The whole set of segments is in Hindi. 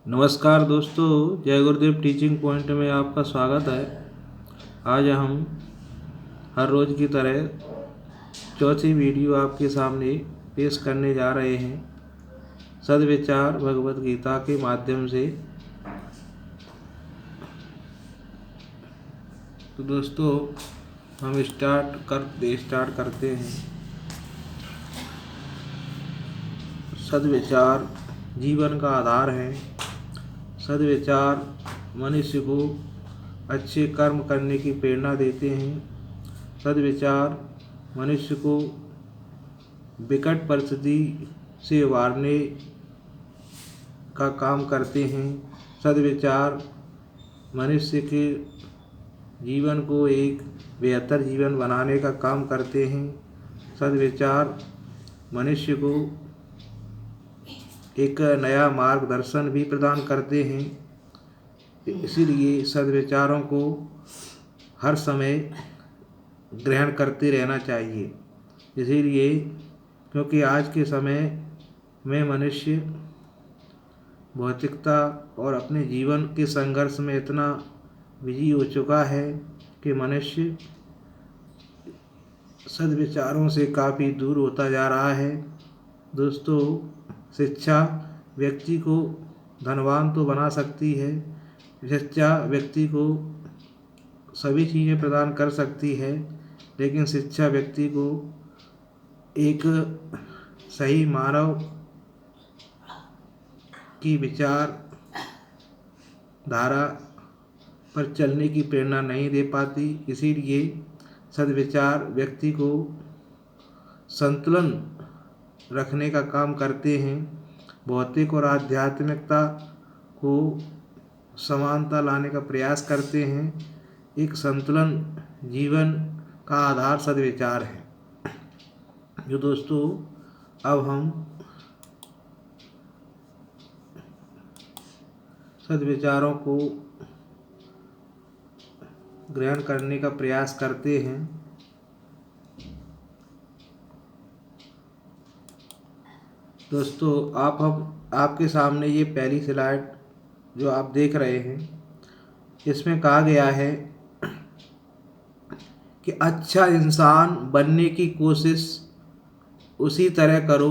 नमस्कार दोस्तों, जय गुरुदेव टीचिंग पॉइंट में आपका स्वागत है। आज हम हर रोज़ की तरह चौथी वीडियो आपके सामने पेश करने जा रहे हैं सद्विचार भगवत गीता के माध्यम से। तो दोस्तों हम स्टार्ट करते हैं। सद्विचार जीवन का आधार है। सद्विचार मनुष्य को अच्छे कर्म करने की प्रेरणा देते हैं। सद्विचार मनुष्य को विकट परिस्थिति से उबारने का काम करते हैं। सद्विचार मनुष्य के जीवन को एक बेहतर जीवन बनाने का काम करते हैं। सद्विचार मनुष्य को एक नया मार्गदर्शन भी प्रदान करते हैं। इसीलिए सद्विचारों को हर समय ग्रहण करते रहना चाहिए। इसीलिए क्योंकि आज के समय में मनुष्य भौतिकता और अपने जीवन के संघर्ष में इतना बिजी हो चुका है कि मनुष्य सद्विचारों से काफ़ी दूर होता जा रहा है। दोस्तों, शिक्षा व्यक्ति को धनवान तो बना सकती है, शिक्षा व्यक्ति को सभी चीज़ें प्रदान कर सकती है, लेकिन शिक्षा व्यक्ति को एक सही मानव की विचार धारा पर चलने की प्रेरणा नहीं दे पाती। इसीलिए सद्विचार व्यक्ति को संतुलन रखने का काम करते हैं। भौतिक और आध्यात्मिकता को समानता लाने का प्रयास करते हैं। एक संतुलन जीवन का आधार सद्विचार है। जो दोस्तों अब हम सद्विचारों को ग्रहण करने का प्रयास करते हैं। दोस्तों आपके सामने ये पहली स्लाइड जो आप देख रहे हैं, इसमें कहा गया है कि अच्छा इंसान बनने की कोशिश उसी तरह करो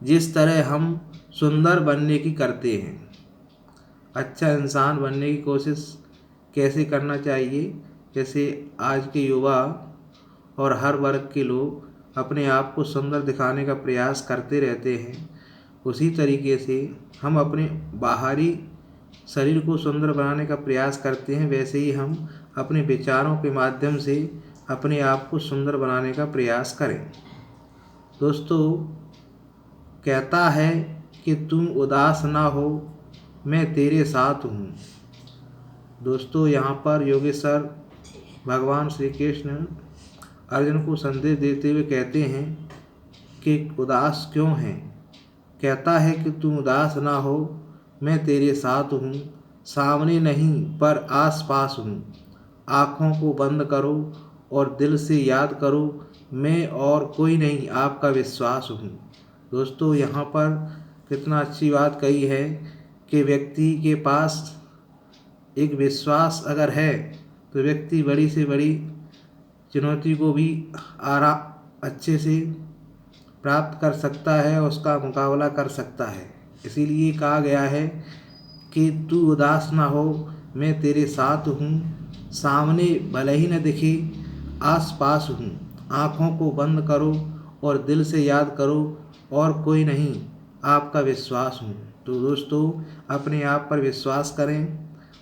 जिस तरह हम सुंदर बनने की करते हैं। अच्छा इंसान बनने की कोशिश कैसे करना चाहिए? जैसे आज के युवा और हर वर्ग के लोग अपने आप को सुंदर दिखाने का प्रयास करते रहते हैं, उसी तरीके से हम अपने बाहरी शरीर को सुंदर बनाने का प्रयास करते हैं। वैसे ही हम अपने विचारों के माध्यम से अपने आप को सुंदर बनाने का प्रयास करें। दोस्तों, कहता है कि तुम उदास ना हो, मैं तेरे साथ हूँ। दोस्तों, यहाँ पर योगेश्वर भगवान श्री कृष्ण अर्जुन को संदेश देते हुए कहते हैं कि उदास क्यों हैं। कहता है कि तुम उदास ना हो, मैं तेरे साथ हूँ, सामने नहीं पर आस पास हूँ। आँखों को बंद करो और दिल से याद करो, मैं और कोई नहीं आपका विश्वास हूँ। दोस्तों, यहाँ पर कितना अच्छी बात कही है कि व्यक्ति के पास एक विश्वास अगर है तो व्यक्ति बड़ी से बड़ी चुनौती को भी अच्छे से प्राप्त कर सकता है, उसका मुकाबला कर सकता है। इसीलिए कहा गया है कि तू उदास ना हो, मैं तेरे साथ हूँ, सामने भले ही न दिखे आस पास हूँ। आँखों को बंद करो और दिल से याद करो, और कोई नहीं आपका विश्वास हूँ। तो दोस्तों, अपने आप पर विश्वास करें,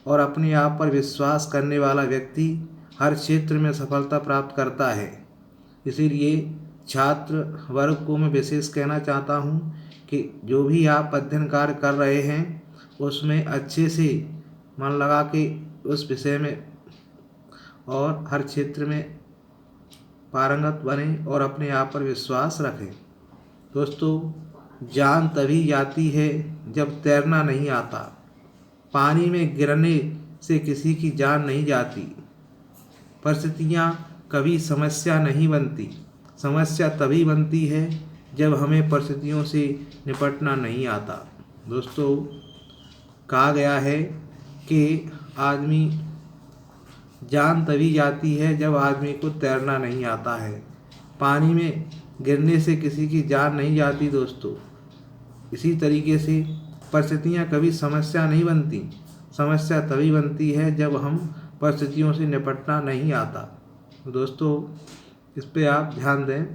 और अपने आप पर विश्वास करने वाला व्यक्ति हर क्षेत्र में सफलता प्राप्त करता है। इसीलिए छात्र वर्ग को मैं विशेष कहना चाहता हूँ कि जो भी आप अध्ययन कार्य कर रहे हैं उसमें अच्छे से मन लगा के उस विषय में और हर क्षेत्र में पारंगत बने और अपने आप पर विश्वास रखें। दोस्तों, जान तभी जाती है जब तैरना नहीं आता। पानी में गिरने से किसी की जान नहीं जाती। परिस्थितियाँ कभी समस्या नहीं बनती। समस्या तभी बनती है जब हमें परिस्थितियों से निपटना नहीं आता। दोस्तों, कहा गया है कि आदमी जान तभी जाती है जब आदमी को तैरना नहीं आता है। पानी में गिरने से किसी की जान नहीं जाती दोस्तों। इसी तरीके से परिस्थितियाँ कभी समस्या नहीं बनती। समस्या तभी बनती है जब हम परिस्थितियों से निपटना नहीं आता। तो दोस्तों इस पे आप ध्यान दें।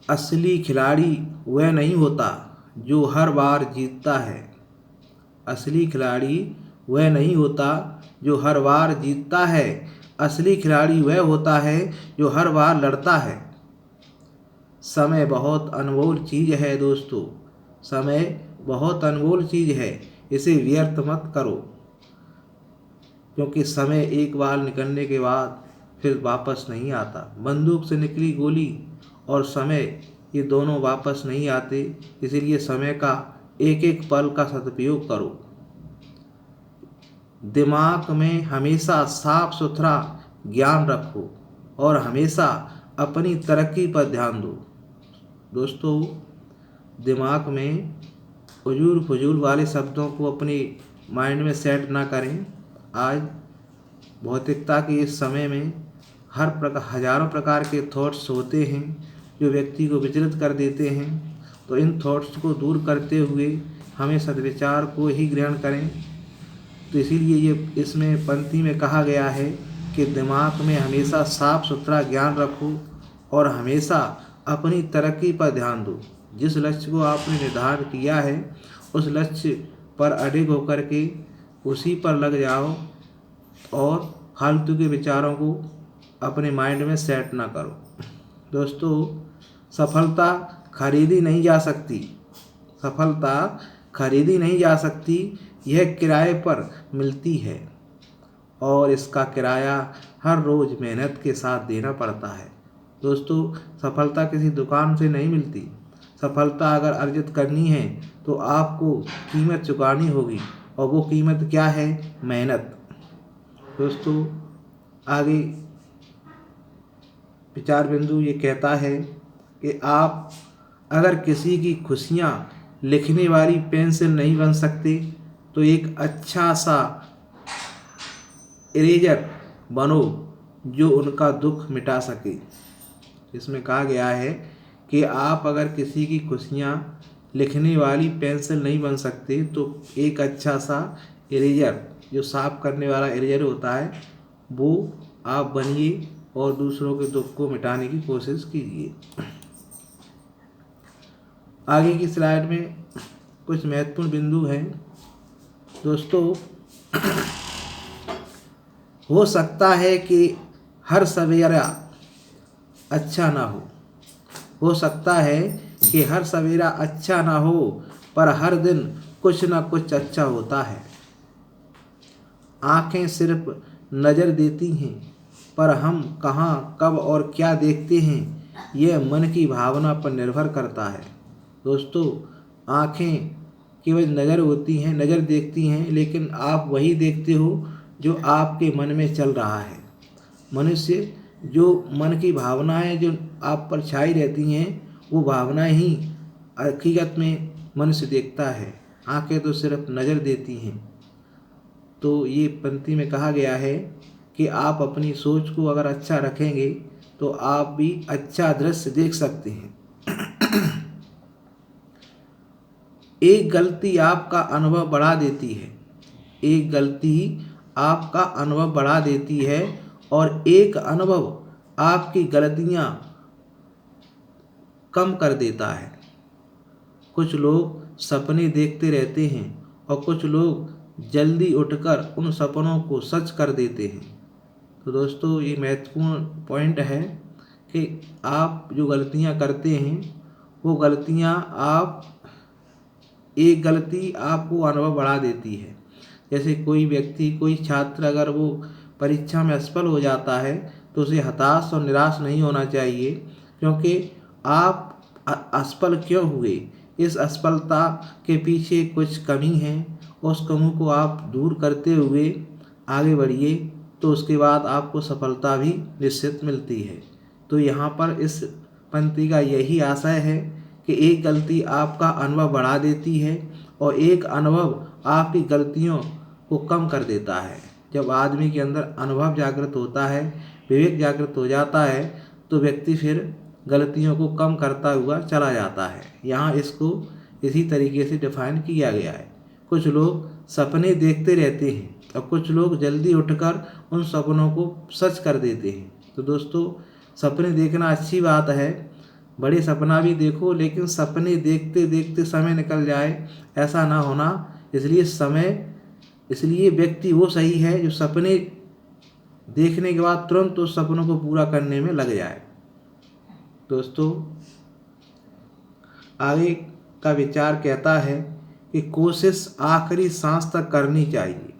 असली खिलाड़ी वह नहीं होता जो हर बार जीतता है। असली खिलाड़ी वह नहीं होता जो हर बार जीतता है। असली खिलाड़ी वह होता है जो हर बार लड़ता है। समय बहुत अनमोल चीज़ है दोस्तों। समय बहुत अनमोल चीज़ है, इसे व्यर्थ मत करो, क्योंकि समय एक बार निकलने के बाद फिर वापस नहीं आता। बंदूक से निकली गोली और समय ये दोनों वापस नहीं आते। इसीलिए समय का एक एक पल का सदुपयोग करो। दिमाग में हमेशा साफ सुथरा ज्ञान रखो और हमेशा अपनी तरक्की पर ध्यान दो। दोस्तों दिमाग में उजूल फजूल वाले शब्दों को अपने माइंड में सेट ना करें। आज भौतिकता के इस समय में हजारों प्रकार के थॉट्स होते हैं जो व्यक्ति को विचलित कर देते हैं। तो इन थॉट्स को दूर करते हुए हमें सद्विचार को ही ग्रहण करें। तो इसीलिए ये इसमें पंक्ति में कहा गया है कि दिमाग में हमेशा साफ सुथरा ज्ञान रखो और हमेशा अपनी तरक्की पर ध्यान दो। जिस लक्ष्य को आपने निर्धारित किया है उस लक्ष्य पर अडिग होकर के उसी पर लग जाओ और फालतू के विचारों को अपने माइंड में सेट ना करो। दोस्तों सफलता खरीदी नहीं जा सकती। सफलता खरीदी नहीं जा सकती, यह किराए पर मिलती है और इसका किराया हर रोज़ मेहनत के साथ देना पड़ता है। दोस्तों सफलता किसी दुकान से नहीं मिलती। सफलता अगर अर्जित करनी है तो आपको कीमत चुकानी होगी और वो कीमत क्या है? मेहनत। दोस्तों आगे विचार बिंदु ये कहता है कि आप अगर किसी की खुशियाँ लिखने वाली पेंसिल नहीं बन सकते तो एक अच्छा सा इरेजर बनो जो उनका दुख मिटा सके। इसमें कहा गया है कि आप अगर किसी की खुशियाँ लिखने वाली पेंसिल नहीं बन सकते तो एक अच्छा सा इरेजर, जो साफ करने वाला इरेजर होता है, वो आप बनिए और दूसरों के दुख को मिटाने की कोशिश कीजिए। आगे की स्लाइड में कुछ महत्वपूर्ण बिंदु हैं। दोस्तों हो सकता है कि हर सवेरा अच्छा ना हो सकता है कि हर सवेरा अच्छा ना हो, पर हर दिन कुछ ना कुछ अच्छा होता है। आँखें सिर्फ नज़र देती हैं, पर हम कहाँ, कब और क्या देखते हैं यह मन की भावना पर निर्भर करता है। दोस्तों आँखें केवल नज़र होती हैं, नज़र देखती हैं, लेकिन आप वही देखते हो जो आपके मन में चल रहा है। मनुष्य जो मन की भावनाएं जो आप पर छाई रहती हैं वो भावनाएं ही हकीकत में मनुष्य देखता है। आँखें तो सिर्फ नज़र देती हैं। तो ये पंक्ति में कहा गया है कि आप अपनी सोच को अगर अच्छा रखेंगे तो आप भी अच्छा दृश्य देख सकते हैं। एक गलती आपका अनुभव बढ़ा देती है। एक गलती आपका अनुभव बढ़ा देती है और एक अनुभव आपकी गलतियां कम कर देता है। कुछ लोग सपने देखते रहते हैं और कुछ लोग जल्दी उठकर उन सपनों को सच कर देते हैं। तो दोस्तों ये महत्वपूर्ण पॉइंट है कि आप जो गलतियां करते हैं वो गलतियां एक गलती आपको अनुभव बढ़ा देती है। जैसे कोई व्यक्ति, कोई छात्र अगर वो परीक्षा में असफल हो जाता है तो उसे हताश और निराश नहीं होना चाहिए, क्योंकि आप असफल क्यों हुए, इस असफलता के पीछे कुछ कमी है। उस कमी को आप दूर करते हुए आगे बढ़िए तो उसके बाद आपको सफलता भी निश्चित मिलती है। तो यहाँ पर इस पंक्ति का यही आशय है कि एक गलती आपका अनुभव बढ़ा देती है और एक अनुभव आपकी गलतियों को कम कर देता है। जब आदमी के अंदर अनुभव जागृत होता है, विवेक जागृत हो जाता है, तो व्यक्ति फिर गलतियों को कम करता हुआ चला जाता है। यहाँ इसको इसी तरीके से डिफाइन किया गया है। कुछ लोग सपने देखते रहते हैं और कुछ लोग जल्दी उठकर उन सपनों को सच कर देते हैं। तो दोस्तों, सपने देखना अच्छी बात है, बड़े सपना भी देखो, लेकिन सपने देखते देखते समय निकल जाए, ऐसा ना होना। इसलिए व्यक्ति वो सही है जो सपने देखने के बाद तुरंत उस सपनों को पूरा करने में लग जाए। दोस्तों, आगे का विचार कहता है कि कोशिश आखिरी सांस तक करनी चाहिए।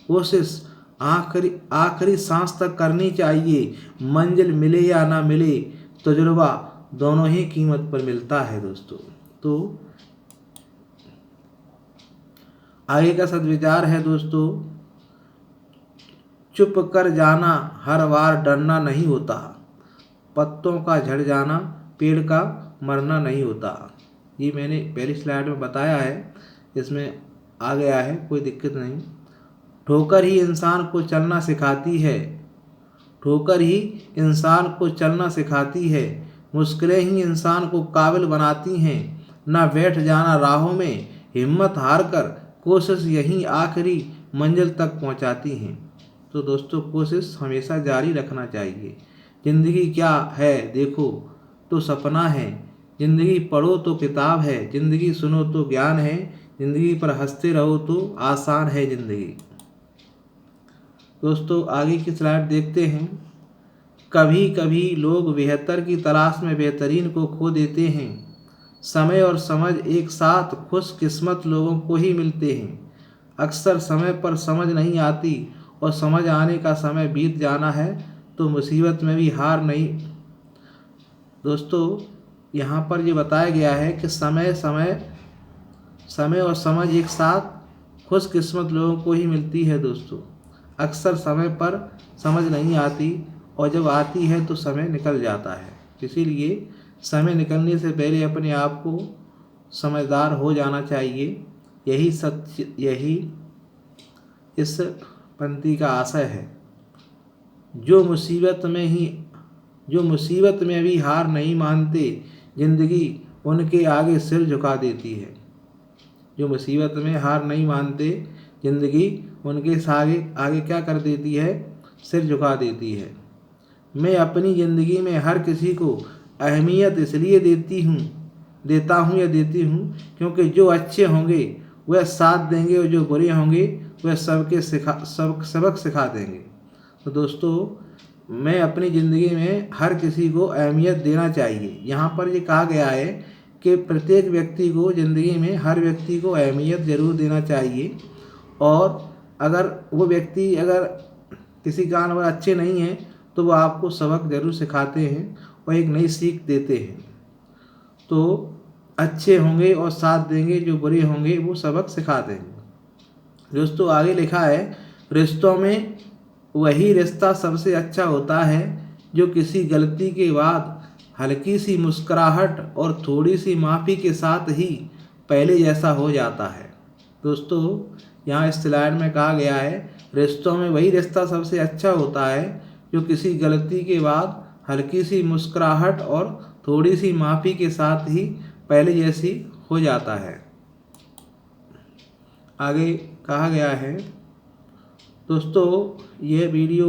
कोशिश आखिरी सांस तक करनी चाहिए। मंजिल मिले या ना मिले, तजुर्बा दोनों ही कीमत पर मिलता है। दोस्तों, तो आगे का सद्विचार है दोस्तों, चुप कर जाना हर बार डरना नहीं होता, पत्तों का झड़ जाना पेड़ का मरना नहीं होता। ये मैंने पहली स्लाइड में बताया है, इसमें आ गया है, कोई दिक्कत नहीं। ठोकर ही इंसान को चलना सिखाती है, ठोकर ही इंसान को चलना सिखाती है, मुश्किलें ही इंसान को काबिल बनाती हैं। ना बैठ जाना राहों में, हिम्मत हार कर कोशिश यही आखिरी मंजिल तक पहुंचाती हैं। तो दोस्तों, कोशिश हमेशा जारी रखना चाहिए। ज़िंदगी क्या है देखो तो सपना है, ज़िंदगी पढ़ो तो किताब है, ज़िंदगी सुनो तो ज्ञान है, ज़िंदगी पर हंसते रहो तो आसान है ज़िंदगी। दोस्तों, आगे की स्लाइड देखते हैं। कभी कभी लोग बेहतर की तलाश में बेहतरीन को खो देते हैं। समय और समझ एक साथ खुशकिस्मत लोगों को ही मिलते हैं। अक्सर समय पर समझ नहीं आती और समझ आने का समय बीत जाना है तो मुसीबत में भी हार नहीं। दोस्तों, यहाँ पर ये बताया गया है कि समय और समझ एक साथ खुशकिस्मत लोगों को ही मिलती है। दोस्तों, अक्सर समय पर समझ नहीं आती और जब आती है तो समय निकल जाता है। इसीलिए समय निकलने से पहले अपने आप को समझदार हो जाना चाहिए। यही सत्य, यही इस पंक्ति का आशय है। जो मुसीबत में भी हार नहीं मानते, जिंदगी उनके आगे सिर झुका देती है। जो मुसीबत में हार नहीं मानते, जिंदगी उनके आगे क्या कर देती है, सिर झुका देती है। मैं अपनी ज़िंदगी में हर किसी को अहमियत इसलिए देता हूँ क्योंकि जो अच्छे होंगे वह साथ देंगे और जो बुरे होंगे वह सबक सिखा देंगे। तो दोस्तों, मैं अपनी ज़िंदगी में हर किसी को अहमियत देना चाहिए। यहाँ पर ये कहा गया है कि प्रत्येक व्यक्ति को ज़िंदगी में हर व्यक्ति को अहमियत ज़रूर देना चाहिए, और अगर वो व्यक्ति अगर किसी कारणवश अच्छे नहीं हैं तो वो आपको सबक ज़रूर सिखाते हैं और एक नई सीख देते हैं। तो अच्छे होंगे और साथ देंगे, जो बुरे होंगे वो सबक सिखा देंगे। दोस्तों, आगे लिखा है, रिश्तों में वही रिश्ता सबसे अच्छा होता है जो किसी गलती के बाद हल्की सी मुस्कुराहट और थोड़ी सी माफ़ी के साथ ही पहले जैसा हो जाता है। दोस्तों, यहाँ इस स्लाइड में कहा गया है, रिश्तों में वही रिश्ता सबसे अच्छा होता है जो किसी गलती के बाद हल्की सी मुस्कुराहट और थोड़ी सी माफ़ी के साथ ही पहले जैसी हो जाता है। आगे कहा गया है, दोस्तों, ये वीडियो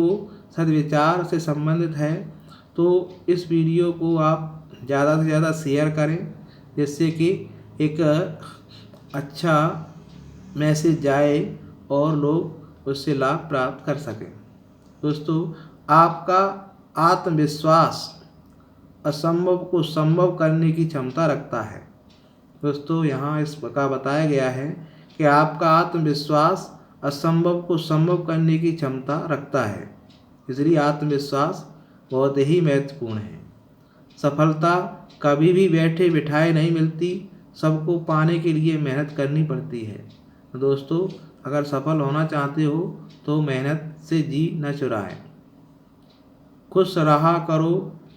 सद्विचार से संबंधित है, तो इस वीडियो को आप ज़्यादा से ज़्यादा शेयर करें, जिससे कि एक अच्छा मैसेज जाए और लोग उससे लाभ प्राप्त कर सकें। दोस्तों, आपका आत्मविश्वास असंभव को संभव करने की क्षमता रखता है। दोस्तों, यहाँ इस प्रकार बताया गया है कि आपका आत्मविश्वास असंभव को संभव करने की क्षमता रखता है। इसलिए आत्मविश्वास बहुत ही महत्वपूर्ण है। सफलता कभी भी बैठे बिठाए नहीं मिलती, सबको पाने के लिए मेहनत करनी पड़ती है। तो दोस्तों, अगर सफल होना चाहते हो तो मेहनत से जी न चुराएं। खुश रहा करो,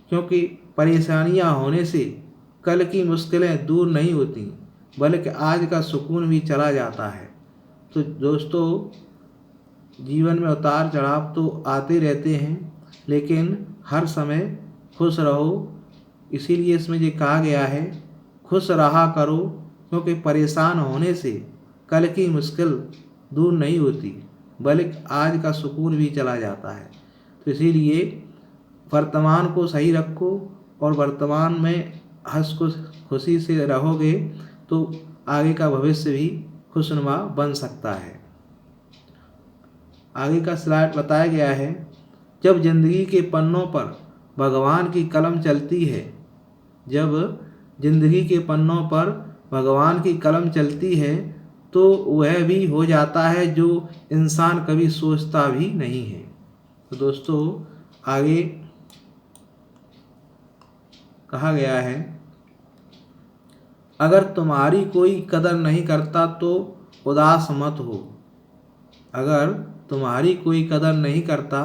क्योंकि परेशानियां होने से कल की मुश्किलें दूर नहीं होती, बल्कि आज का सुकून भी चला जाता है। तो दोस्तों, जीवन में उतार चढ़ाव तो आते रहते हैं, लेकिन हर समय खुश रहो। इसीलिए इसमें ये कहा गया है, खुश रहा करो, क्योंकि परेशान होने से कल की मुश्किल दूर नहीं होती, बल्कि आज का सुकून भी चला जाता है। तो इसीलिए वर्तमान को सही रखो, और वर्तमान में खुशी से रहोगे तो आगे का भविष्य भी खुशनुमा बन सकता है। आगे का स्लाइड बताया गया है, जब जिंदगी के पन्नों पर भगवान की कलम चलती है, जब जिंदगी के पन्नों पर भगवान की कलम चलती है, तो वह भी हो जाता है जो इंसान कभी सोचता भी नहीं है। तो दोस्तों, आगे कहा गया है, अगर तुम्हारी कोई कदर नहीं करता तो उदास मत हो। अगर तुम्हारी कोई कदर नहीं करता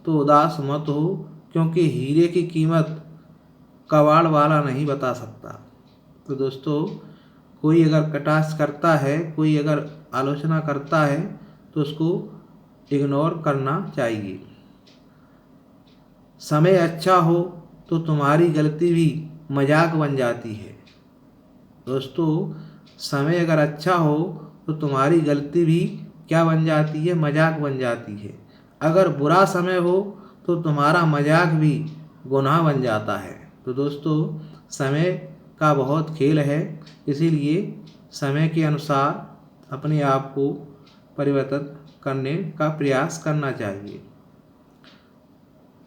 तो उदास मत हो, क्योंकि हीरे की कीमत कबाड़ वाला नहीं बता सकता। तो दोस्तों, कोई अगर कटाक्ष करता है, कोई अगर आलोचना करता है, तो उसको इग्नोर करना चाहिए। समय अच्छा हो तो तुम्हारी गलती भी मजाक बन जाती है। दोस्तों, समय अगर अच्छा हो तो तुम्हारी गलती भी क्या बन जाती है? मजाक बन जाती है। अगर बुरा समय हो तो तुम्हारा मजाक भी गुनाह बन जाता है। तो दोस्तों, समय का बहुत खेल है, इसीलिए समय के अनुसार अपने आप को परिवर्तित करने का प्रयास करना चाहिए।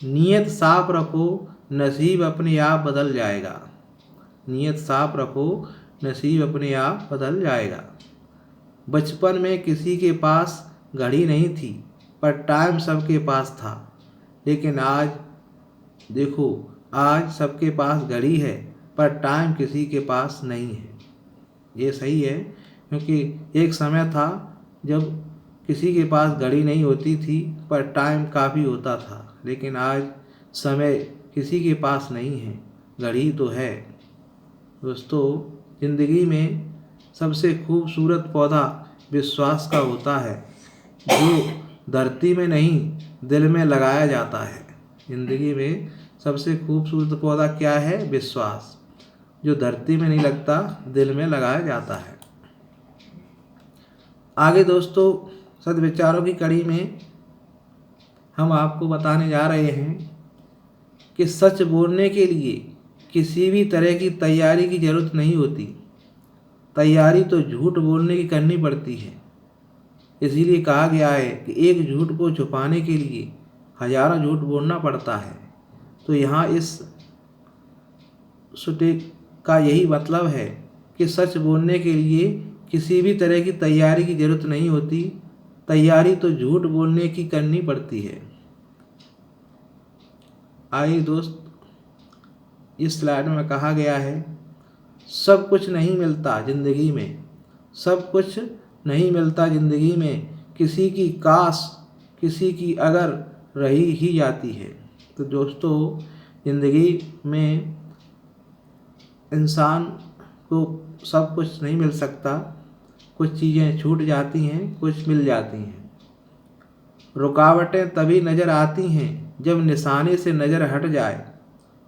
नीयत साफ रखो, नसीब अपने आप बदल जाएगा। नीयत साफ रखो, नसीब अपने आप बदल जाएगा। बचपन में किसी के पास घड़ी नहीं थी, पर टाइम सबके पास था। लेकिन आज देखो, आज सबके पास घड़ी है, पर टाइम किसी के पास नहीं है। ये सही है, क्योंकि एक समय था जब किसी के पास घड़ी नहीं होती थी, पर टाइम काफ़ी होता था। लेकिन आज समय किसी के पास नहीं है, घड़ी तो है। दोस्तों, ज़िंदगी में सबसे खूबसूरत पौधा विश्वास का होता है, जो धरती में नहीं दिल में लगाया जाता है। ज़िंदगी में सबसे खूबसूरत पौधा क्या है? विश्वास, जो धरती में नहीं लगता, दिल में लगाया जाता है। आगे दोस्तों, सद्विचारों की कड़ी में हम आपको बताने जा रहे हैं कि सच बोलने के लिए किसी भी तरह की तैयारी की ज़रूरत नहीं होती। तैयारी तो झूठ बोलने की करनी पड़ती है। इसीलिए कहा गया है कि एक झूठ को छुपाने के लिए हजारों झूठ बोलना पड़ता है। तो यहाँ इस सुटे का यही मतलब है कि सच बोलने के लिए किसी भी तरह की तैयारी की ज़रूरत नहीं होती। तैयारी तो झूठ बोलने की करनी पड़ती है। आइए दोस्त, इस स्लाइड में कहा गया है, सब कुछ नहीं मिलता ज़िंदगी में, सब कुछ नहीं मिलता ज़िंदगी में, किसी की काश किसी की अगर रही ही जाती है। तो दोस्तों, ज़िंदगी में इंसान को सब कुछ नहीं मिल सकता, कुछ चीज़ें छूट जाती हैं, कुछ मिल जाती हैं। रुकावटें तभी नज़र आती हैं जब निशाने से नज़र हट जाए।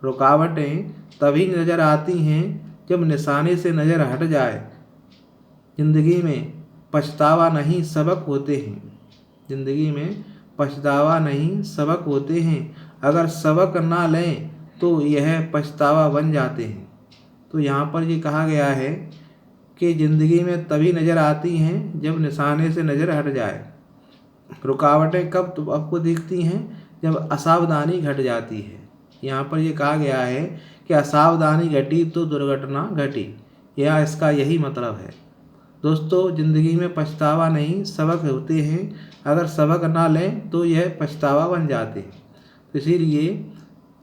रुकावटें तभी नज़र आती हैं जब निशाने से नज़र हट जाए। ज़िंदगी में पछतावा नहीं सबक होते हैं। ज़िंदगी में पछतावा नहीं सबक होते हैं। अगर सबक ना लें तो यह पछतावा बन जाते हैं। तो यहाँ पर ये कहा गया है कि ज़िंदगी में तभी नज़र आती हैं जब निशाने से नज़र हट जाए। रुकावटें कब तो आपको दिखती हैं? जब असावधानी घट जाती है। यहाँ पर ये कहा गया है कि असावधानी घटी तो दुर्घटना घटी। यह इसका यही मतलब है। दोस्तों, ज़िंदगी में पछतावा नहीं सबक होते हैं। अगर सबक ना लें तो यह पछतावा बन जाते हैं। तो इसीलिए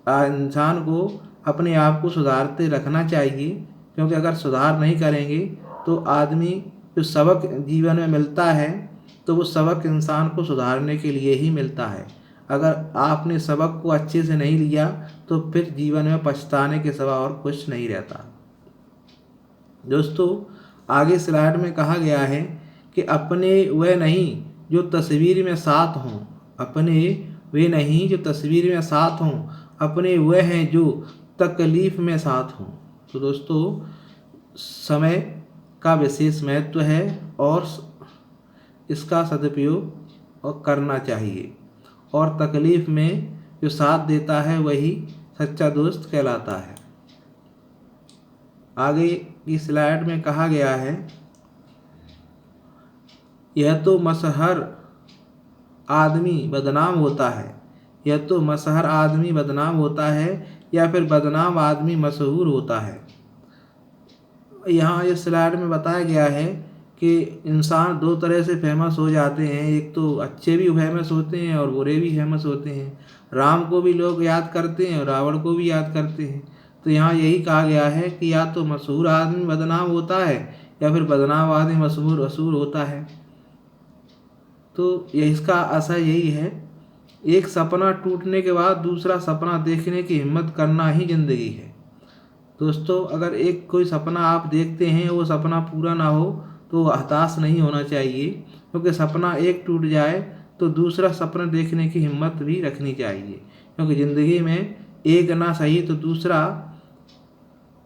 इंसान को अपने आप को सुधारते रखना चाहिए, क्योंकि अगर सुधार नहीं करेंगे तो आदमी जो सबक जीवन में मिलता है, तो वो सबक इंसान को सुधारने के लिए ही मिलता है। अगर आपने सबक को अच्छे से नहीं लिया तो फिर जीवन में पछताने के सिवा और कुछ नहीं रहता। दोस्तों आगे स्लाइड में कहा गया है कि अपने वह नहीं जो तस्वीर में साथ हों, अपने वे नहीं जो तस्वीर में साथ हों, अपने वह हैं जो तकलीफ़ में साथ हों। तो दोस्तों समय का विशेष महत्व है और इसका सदुपयोग और करना चाहिए, और तकलीफ़ में जो साथ देता है वही सच्चा दोस्त कहलाता है। आगे की स्लाइड में कहा गया है, यह तो मशहूर आदमी बदनाम होता है, यह तो मशहूर आदमी बदनाम होता है या फिर बदनाम आदमी मशहूर होता है। यहाँ इस स्लाइड में बताया गया है कि इंसान दो तरह से फेमस हो जाते हैं, एक तो अच्छे भी फेमस होते हैं और बुरे भी फेमस होते हैं। राम को भी लोग याद करते हैं और रावण को भी याद करते हैं। तो यहाँ यही कहा गया है कि या तो मशहूर आदमी बदनाम होता है या फिर बदनाम आदमी मशहूर होता है। तो ये इसका असर यही है, एक सपना टूटने के बाद दूसरा सपना देखने की हिम्मत करना ही ज़िंदगी है। दोस्तों अगर एक कोई सपना आप देखते हैं वो सपना पूरा ना हो तो हताश नहीं होना चाहिए, क्योंकि सपना एक टूट जाए तो दूसरा सपना देखने की हिम्मत भी रखनी चाहिए, क्योंकि ज़िंदगी में एक ना सही तो दूसरा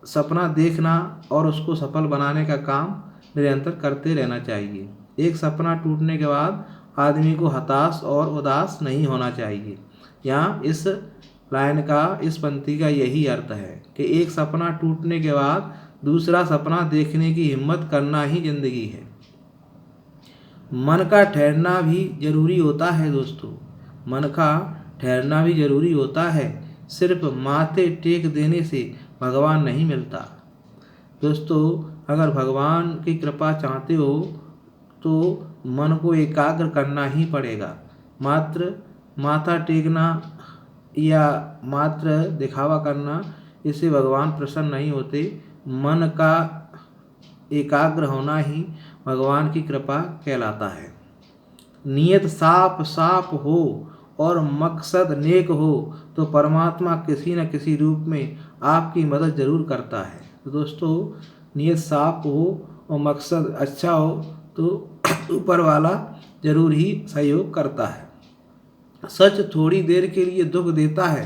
सपना देखना और उसको सफल बनाने का काम निरंतर करते रहना चाहिए। एक सपना टूटने के बाद आदमी को हताश और उदास नहीं होना चाहिए। यहाँ इस लाइन का, इस पंक्ति का यही अर्थ है कि एक सपना टूटने के बाद दूसरा सपना देखने की हिम्मत करना ही ज़िंदगी है। मन का ठहरना भी ज़रूरी होता है दोस्तों, मन का ठहरना भी ज़रूरी होता है। सिर्फ माथे टेक देने से भगवान नहीं मिलता। दोस्तों अगर भगवान की कृपा चाहते हो तो मन को एकाग्र करना ही पड़ेगा। मात्र माथा टेकना या मात्र दिखावा करना, इससे भगवान प्रसन्न नहीं होते। मन का एकाग्र होना ही भगवान की कृपा कहलाता है। नियत साफ साफ हो और मकसद नेक हो तो परमात्मा किसी न किसी रूप में आपकी मदद ज़रूर करता है। तो दोस्तों नियत साफ हो और मकसद अच्छा हो तो ऊपर वाला ज़रूर ही सहयोग करता है। सच थोड़ी देर के लिए दुख देता है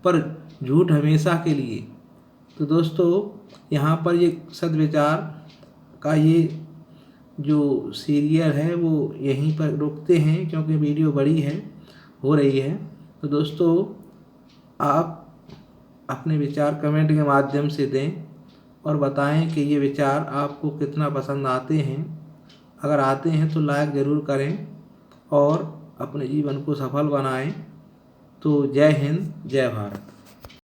पर झूठ हमेशा के लिए। तो दोस्तों यहाँ पर ये सद्विचार का ये जो सीरियल है वो यहीं पर रोकते हैं, क्योंकि वीडियो बड़ी हो रही है। तो दोस्तों आप अपने विचार कमेंट के माध्यम से दें और बताएं कि ये विचार आपको कितना पसंद आते हैं। अगर आते हैं तो लाइक ज़रूर करें और अपने जीवन को सफल बनाएं। तो जय हिंद, जय भारत।